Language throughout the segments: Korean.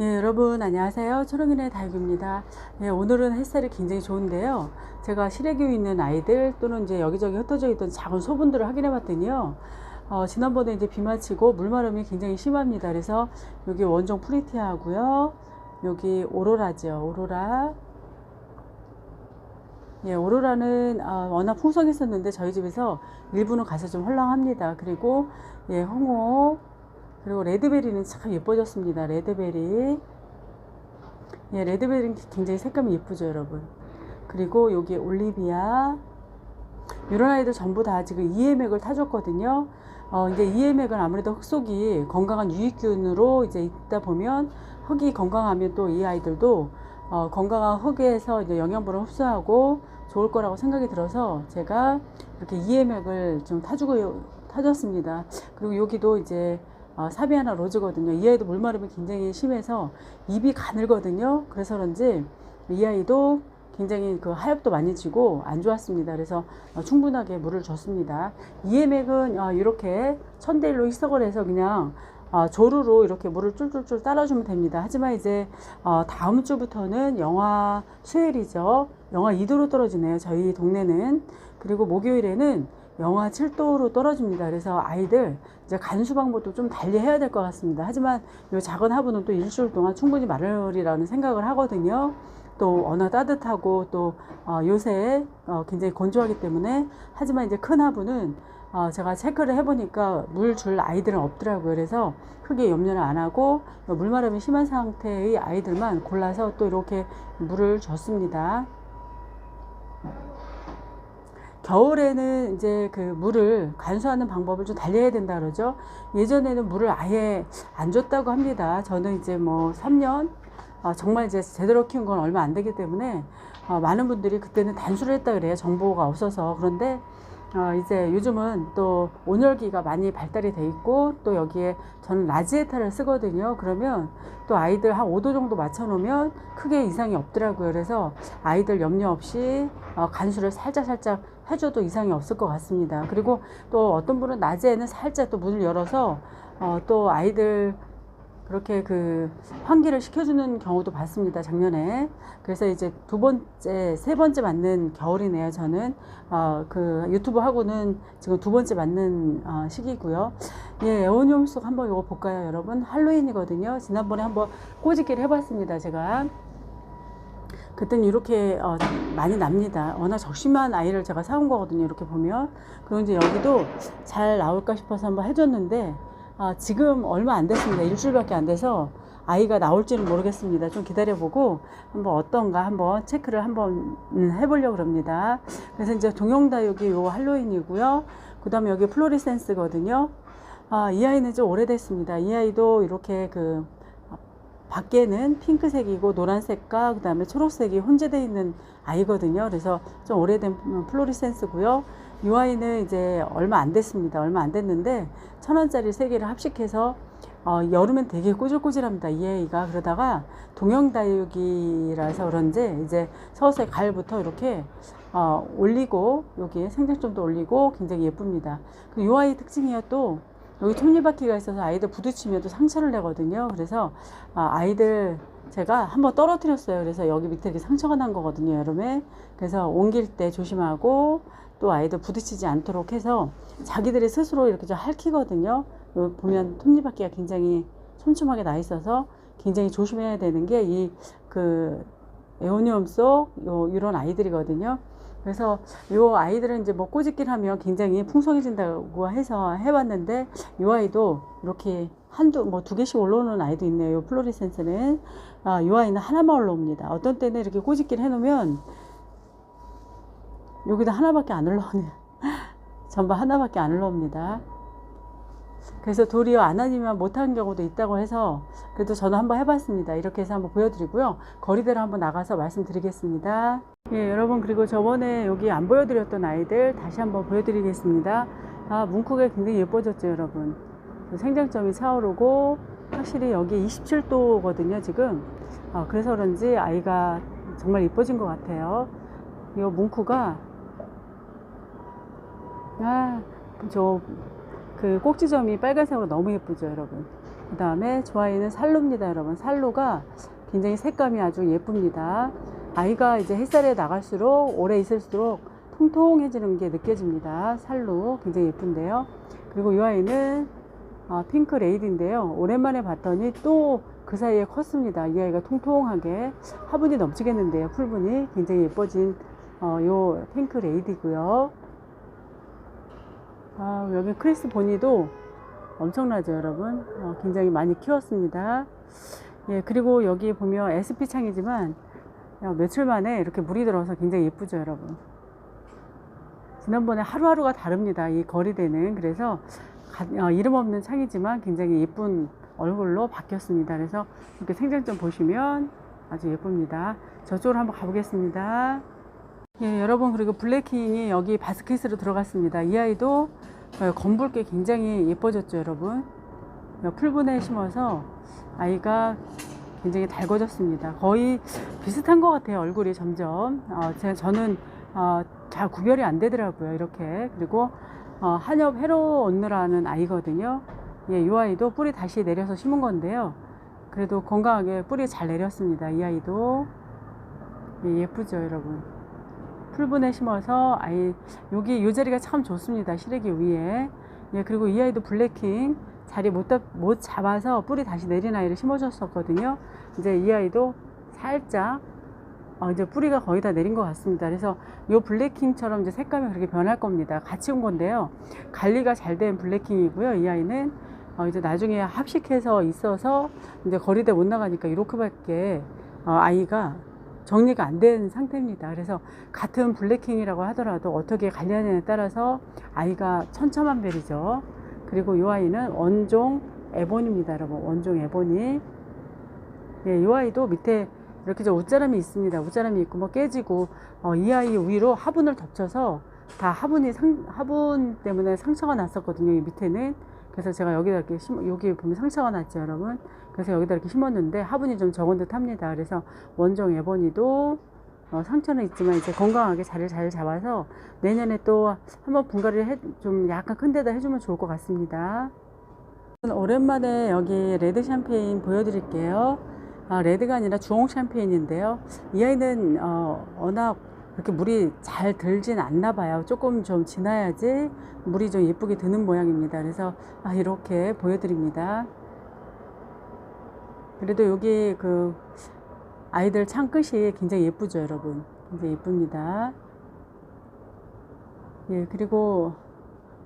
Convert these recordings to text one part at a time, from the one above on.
예, 여러분 안녕하세요. 초롱이네 다육입니다. 예, 오늘은 햇살이 굉장히 좋은데요. 제가 실외 교육 있는 아이들 또는 이제 여기저기 흩어져 있던 작은 소분들을 확인해 봤더니요. 지난번에 이제 비 맞히고 물마름이 굉장히 심합니다. 그래서 여기 원종 프리티아하고요. 여기 오로라죠. 오로라. 예, 오로라는 워낙 풍성했었는데 저희 집에서 일부는 가서 좀 헐렁합니다. 그리고 예, 홍호, 그리고 레드베리는 참 예뻐졌습니다. 레드베리. 예, 레드베리는 굉장히 색감이 예쁘죠, 여러분. 그리고 여기 올리비아. 이런 아이들 전부 다 지금 EM액을 타줬거든요. 이제 EM액은 아무래도 흙 속이 건강한 유익균으로 이제 있다 보면 흙이 건강하면 또 이 아이들도 건강한 흙에서 이제 영양분을 흡수하고 좋을 거라고 생각이 들어서 제가 이렇게 EM액을 좀 타줬습니다. 그리고 여기도 이제 사비아나 로즈거든요. 이 아이도 물마름이 굉장히 심해서 입이 가늘거든요. 그래서 그런지 이 아이도 굉장히 그 하엽도 많이 지고 안 좋았습니다. 그래서 충분하게 물을 줬습니다. EM액은 이렇게 1000대1로 희석을 해서 그냥 조루로 이렇게 물을 쫄쫄쫄 따라주면 됩니다. 하지만 이제 다음 주부터는 영하 수요일이죠. 영하 2도로 떨어지네요. 저희 동네는. 그리고 목요일에는 영하 7도로 떨어집니다. 그래서 아이들 이제 간수 방법도 좀 달리 해야 될 것 같습니다. 하지만 이 작은 화분은 또 일주일 동안 충분히 마르리라는 생각을 하거든요. 또 워낙 따뜻하고 또 요새 굉장히 건조하기 때문에. 하지만 이제 큰 화분은 제가 체크를 해보니까 물 줄 아이들은 없더라고요. 그래서 크게 염려를 안 하고 물마름이 심한 상태의 아이들만 골라서 또 이렇게 물을 줬습니다. 겨울에는 이제 그 물을 간수하는 방법을 좀 달리 해야 된다 그러죠. 예전에는 물을 아예 안 줬다고 합니다. 저는 이제 뭐 3년 정말 이제 제대로 키운 건 얼마 안 되기 때문에 많은 분들이 그때는 단수를 했다 그래요. 정보가 없어서. 그런데 이제 요즘은 또 온열기가 많이 발달이 돼 있고 또 여기에 저는 라지에타를 쓰거든요. 그러면 또 아이들 한 5도 정도 맞춰 놓으면 크게 이상이 없더라고요. 그래서 아이들 염려 없이 간수를 살짝 해줘도 이상이 없을 것 같습니다. 그리고 또 어떤 분은 낮에는 살짝 또 문을 열어서 또 아이들 그렇게 그 환기를 시켜주는 경우도 봤습니다, 작년에. 그래서 이제 세 번째 맞는 겨울이네요, 저는. 그 유튜브 하고는 지금 두 번째 맞는 시기고요. 예, 에오니움 속 한번 이거 볼까요, 여러분? 할로윈이거든요. 지난번에 한번 꼬집기를 해봤습니다, 제가. 그때는 이렇게 많이 납니다. 워낙 적심한 아이를 제가 사온 거거든요, 이렇게 보면. 그리고 이제 여기도 잘 나올까 싶어서 한번 해줬는데 지금 얼마 안 됐습니다. 일주일밖에 안 돼서 아이가 나올지는 모르겠습니다. 좀 기다려보고 한번 어떤가 한번 체크를 한번 해보려고 합니다. 그래서 이제 동영다육이 요 할로윈이고요. 그 다음에 여기 플로리센스거든요. 이 아이는 좀 오래됐습니다. 이 아이도 이렇게 그 밖에는 핑크색이고 노란색과 그 다음에 초록색이 혼재되어 있는 아이거든요. 그래서 좀 오래된 플로리센스고요. 이 아이는 이제 얼마 안 됐습니다. 얼마 안 됐는데 1000원짜리 3개를 합식해서 여름엔 되게 꼬질꼬질합니다. 이 아이가. 그러다가 동영다육이라서 그런지 이제 서서히 가을부터 이렇게 올리고 여기에 생장점도 올리고 굉장히 예쁩니다. 그리고 이 아이 특징이요, 또 여기 톱니바퀴가 있어서 아이들 부딪히면 또 상처를 내거든요. 그래서 아이들 제가 한번 떨어뜨렸어요. 그래서 여기 밑에 이렇게 상처가 난 거거든요, 여름에. 그래서 옮길 때 조심하고 또 아이들 부딪히지 않도록 해서 자기들이 스스로 이렇게 좀 핥히거든요. 보면 톱니바퀴가 굉장히 촘촘하게 나 있어서 굉장히 조심해야 되는 게 이 그 에오니움 속 이런 아이들이거든요. 그래서 이 아이들은 이제 뭐 꼬집기를 하면 굉장히 풍성해진다고 해서 해봤는데 이 아이도 이렇게 뭐 2개씩 올라오는 아이도 있네요. 이 플로리센스는. 이 아이는 하나만 올라옵니다. 어떤 때는 이렇게 꼬집기를 해놓으면 여기다 하나밖에 안 올라오네요. 전부 하나밖에 안 올라옵니다. 그래서 도리어 안 아니면 못한 경우도 있다고 해서 그래도 저는 한번 해봤습니다. 이렇게 해서 한번 보여드리고요. 거리대로 한번 나가서 말씀드리겠습니다. 예, 여러분, 그리고 저번에 여기 안 보여드렸던 아이들 다시 한번 보여드리겠습니다. 뭉크가 굉장히 예뻐졌죠, 여러분. 생장점이 차오르고 확실히 여기 27도거든요, 지금. 그래서 그런지 아이가 정말 예뻐진 것 같아요. 이 뭉크가 저 그 꼭지점이 빨간색으로 너무 예쁘죠, 여러분. 그 다음에 좋아하는 살로입니다, 여러분. 살로가 굉장히 색감이 아주 예쁩니다. 아이가 이제 햇살에 나갈수록 오래 있을수록 통통해지는 게 느껴집니다. 살로 굉장히 예쁜데요. 그리고 이 아이는 핑크 레이디인데요. 오랜만에 봤더니 또 그 사이에 컸습니다. 이 아이가 통통하게 화분이 넘치겠는데요. 풀분이 굉장히 예뻐진 요 핑크 레이디고요. 여기 크리스 보니도 엄청나죠, 여러분. 굉장히 많이 키웠습니다. 예, 그리고 여기 보면 SP 창이지만 며칠 만에 이렇게 물이 들어서 굉장히 예쁘죠, 여러분. 지난번에 하루하루가 다릅니다, 이 거리대는. 그래서 이름 없는 창이지만 굉장히 예쁜 얼굴로 바뀌었습니다. 그래서 이렇게 생장점 보시면 아주 예쁩니다. 저쪽으로 한번 가보겠습니다. 예, 여러분, 그리고 블랙킹이 여기 바스켓으로 들어갔습니다. 이 아이도 검붉게 굉장히 예뻐졌죠, 여러분. 풀분에 심어서 아이가 굉장히 달궈졌습니다. 거의 비슷한 것 같아요, 얼굴이 점점. 저는 잘 구별이 안 되더라고요, 이렇게. 그리고 한엽 헤로온느라는 아이거든요. 예, 이 아이도 뿌리 다시 내려서 심은 건데요. 그래도 건강하게 뿌리 잘 내렸습니다. 이 아이도. 예, 예쁘죠, 여러분. 풀분에 심어서 여기 이 자리가 참 좋습니다. 시래기 위에. 예, 그리고 이 아이도 블랙킹 자리 못 잡아서 뿌리 다시 내린 아이를 심어줬었거든요. 이제 이 아이도 살짝 이제 뿌리가 거의 다 내린 것 같습니다. 그래서 이 블랙킹처럼 이제 색감이 그렇게 변할 겁니다. 같이 온 건데요. 관리가 잘 된 블랙킹이고요. 이 아이는 이제 나중에 합식해서 있어서 이제 거리대 못 나가니까 이렇게밖에 아이가 정리가 안 된 상태입니다. 그래서 같은 블랙킹이라고 하더라도 어떻게 관리하느냐에 따라서 아이가 천차만별이죠. 그리고 이 아이는 원종 에본입니다, 여러분. 원종 에본이. 예, 이 아이도 밑에 이렇게 옷자람이 있습니다. 옷자람이 있고 뭐 깨지고 이 아이 위로 화분을 덮쳐서 다 화분 때문에 상처가 났었거든요. 이 밑에는. 그래서 제가 여기다 이렇게 여기 보면 상처가 났죠, 여러분. 그래서 여기다 이렇게 심었는데 화분이 좀 적은 듯 합니다. 그래서 원종 에보니도 상처는 있지만 이제 건강하게 자리를 잘 잡아서 내년에 또 한번 분갈이를 좀 약간 큰 데다 해주면 좋을 것 같습니다. 오랜만에 여기 레드 샴페인 보여드릴게요. 레드가 아니라 주홍 샴페인인데요. 이 아이는 워낙 그렇게 물이 잘 들진 않나 봐요. 조금 좀 지나야지 물이 좀 예쁘게 드는 모양입니다. 그래서 이렇게 보여드립니다. 그래도 여기 그 아이들 창 끝이 굉장히 예쁘죠, 여러분. 굉장히 예쁩니다. 예, 그리고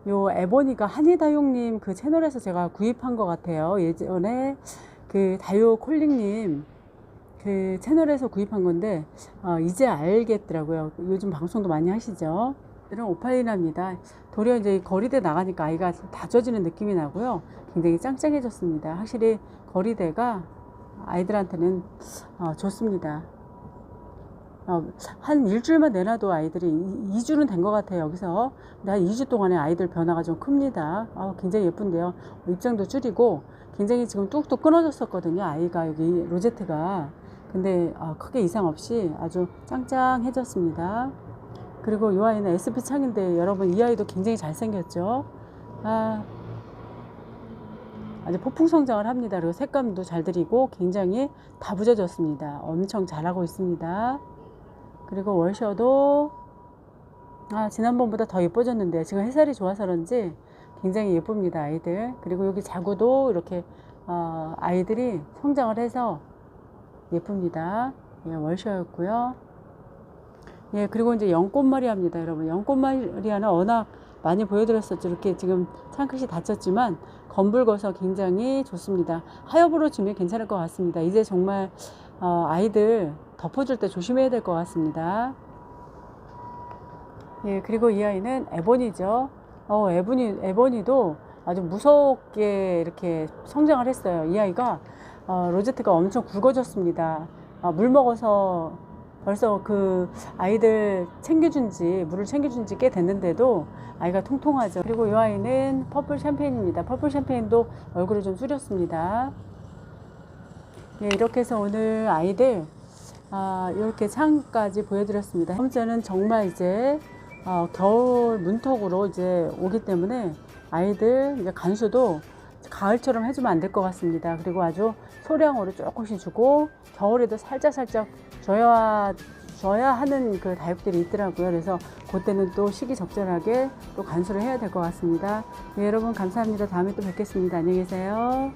요 에보니가 한이다용님 그 채널에서 제가 구입한 것 같아요. 예전에 그 다요콜링님 그 채널에서 구입한 건데 이제 알겠더라고요. 요즘 방송도 많이 하시죠. 이런 오팔리나입니다. 도리어 이제 거리대 나가니까 아이가 다져지는 느낌이 나고요. 굉장히 짱짱해졌습니다. 확실히 거리대가 아이들한테는 좋습니다. 한 일주일만 내놔도 아이들이 2주는 된 것 같아요. 여기서 한 2주 동안에 아이들 변화가 좀 큽니다. 굉장히 예쁜데요. 입장도 줄이고 굉장히 지금 뚝뚝 끊어졌었거든요. 아이가 여기 로제트가. 근데 크게 이상 없이 아주 짱짱해졌습니다. 그리고 이 아이는 SP 창인데 여러분, 이 아이도 굉장히 잘생겼죠. 아주 폭풍 성장을 합니다. 그리고 색감도 잘 들이고 굉장히 다부져졌습니다. 엄청 잘하고 있습니다. 그리고 월셔도 지난번보다 더 예뻐졌는데 지금 햇살이 좋아서 그런지 굉장히 예쁩니다, 아이들. 그리고 여기 자구도 이렇게 아이들이 성장을 해서 예쁩니다. 예, 월셔였고요. 예, 그리고 이제 연꽃마리아입니다, 여러분. 연꽃마리아는 워낙 많이 보여드렸었죠. 이렇게 지금 창끝이 닫혔지만 검붉어서 굉장히 좋습니다. 하엽으로 주면 괜찮을 것 같습니다. 이제 정말 아이들 덮어줄 때 조심해야 될 것 같습니다. 예, 그리고 이 아이는 에보니죠. 에보니도 아주 무섭게 이렇게 성장을 했어요. 이 아이가 로제트가 엄청 굵어졌습니다. 물 먹어서 벌써 그 아이들 물을 챙겨준 지 꽤 됐는데도 아이가 통통하죠. 그리고 이 아이는 퍼플 샴페인입니다. 퍼플 샴페인도 얼굴을 좀 줄였습니다. 예, 이렇게 해서 오늘 아이들 이렇게 창까지 보여드렸습니다. 다음 주에는 정말 이제 겨울 문턱으로 이제 오기 때문에 아이들 이제 간수도 가을처럼 해주면 안 될 것 같습니다. 그리고 아주 소량으로 조금씩 주고 겨울에도 살짝 줘야 하는 그 다육들이 있더라고요. 그래서 그때는 또 시기적절하게 또 간수를 해야 될 것 같습니다. 네, 여러분 감사합니다. 다음에 또 뵙겠습니다. 안녕히 계세요.